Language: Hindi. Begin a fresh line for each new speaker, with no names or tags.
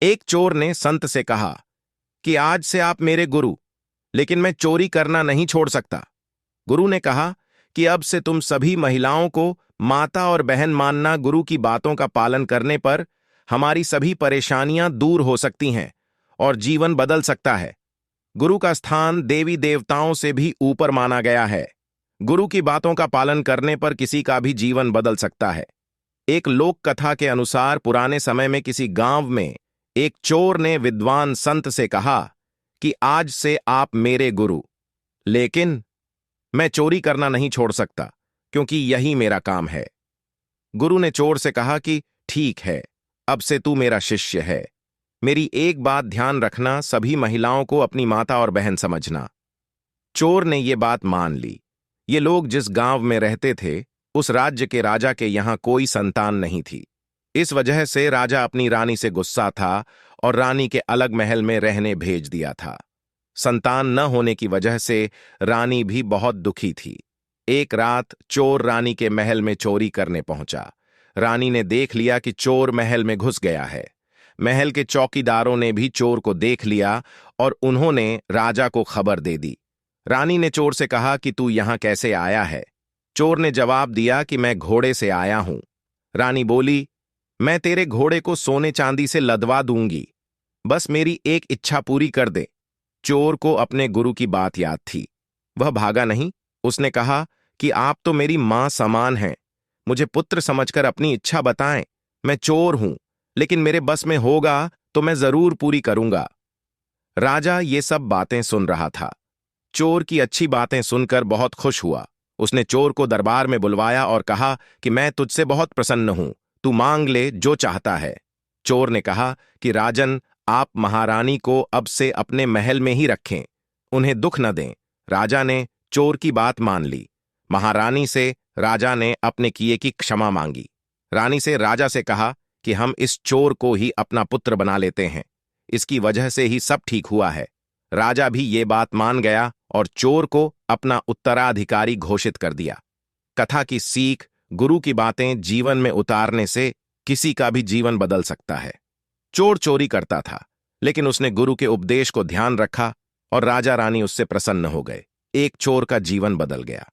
एक चोर ने संत से कहा कि आज से आप मेरे गुरु, लेकिन मैं चोरी करना नहीं छोड़ सकता। गुरु ने कहा कि अब से तुम सभी महिलाओं को माता और बहन मानना। गुरु की बातों का पालन करने पर हमारी सभी परेशानियां दूर हो सकती हैं और जीवन बदल सकता है। गुरु का स्थान देवी देवताओं से भी ऊपर माना गया है। गुरु की बातों का पालन करने पर किसी का भी जीवन बदल सकता है। एक लोक कथा के अनुसार पुराने समय में किसी गांव में एक चोर ने विद्वान संत से कहा कि आज से आप मेरे गुरु, लेकिन मैं चोरी करना नहीं छोड़ सकता क्योंकि यही मेरा काम है। गुरु ने चोर से कहा कि ठीक है, अब से तू मेरा शिष्य है। मेरी एक बात ध्यान रखना, सभी महिलाओं को अपनी माता और बहन समझना। चोर ने ये बात मान ली। ये लोग जिस गांव में रहते थे, उस राज्य के राजा के यहां कोई संतान नहीं थी। इस वजह से राजा अपनी रानी से गुस्सा था और रानी के अलग महल में रहने भेज दिया था। संतान न होने की वजह से रानी भी बहुत दुखी थी। एक रात चोर रानी के महल में चोरी करने पहुंचा। रानी ने देख लिया कि चोर महल में घुस गया है। महल के चौकीदारों ने भी चोर को देख लिया और उन्होंने राजा को खबर दे दी। रानी ने चोर से कहा कि तू यहां कैसे आया है? चोर ने जवाब दिया कि मैं घोड़े से आया हूं। रानी बोली, मैं तेरे घोड़े को सोने चांदी से लदवा दूंगी, बस मेरी एक इच्छा पूरी कर दे। चोर को अपने गुरु की बात याद थी। वह भागा नहीं। उसने कहा कि आप तो मेरी मां समान हैं, मुझे पुत्र समझकर अपनी इच्छा बताएं। मैं चोर हूं, लेकिन मेरे बस में होगा तो मैं जरूर पूरी करूंगा। राजा ये सब बातें सुन रहा था। चोर की अच्छी बातें सुनकर बहुत खुश हुआ। उसने चोर को दरबार में बुलवाया और कहा कि मैं तुझसे बहुत प्रसन्न हूं, तू मांग ले जो चाहता है। चोर ने कहा कि राजन, आप महारानी को अब से अपने महल में ही रखें, उन्हें दुख न दें। राजा ने चोर की बात मान ली। महारानी से राजा ने अपने किए की क्षमा मांगी। रानी से राजा से कहा कि हम इस चोर को ही अपना पुत्र बना लेते हैं, इसकी वजह से ही सब ठीक हुआ है। राजा भी ये बात मान गया और चोर को अपना उत्तराधिकारी घोषित कर दिया। कथा की सीख, गुरु की बातें जीवन में उतारने से किसी का भी जीवन बदल सकता है। चोर चोरी करता था, लेकिन उसने गुरु के उपदेश को ध्यान रखा और राजा रानी उससे प्रसन्न हो गए। एक चोर का जीवन बदल गया।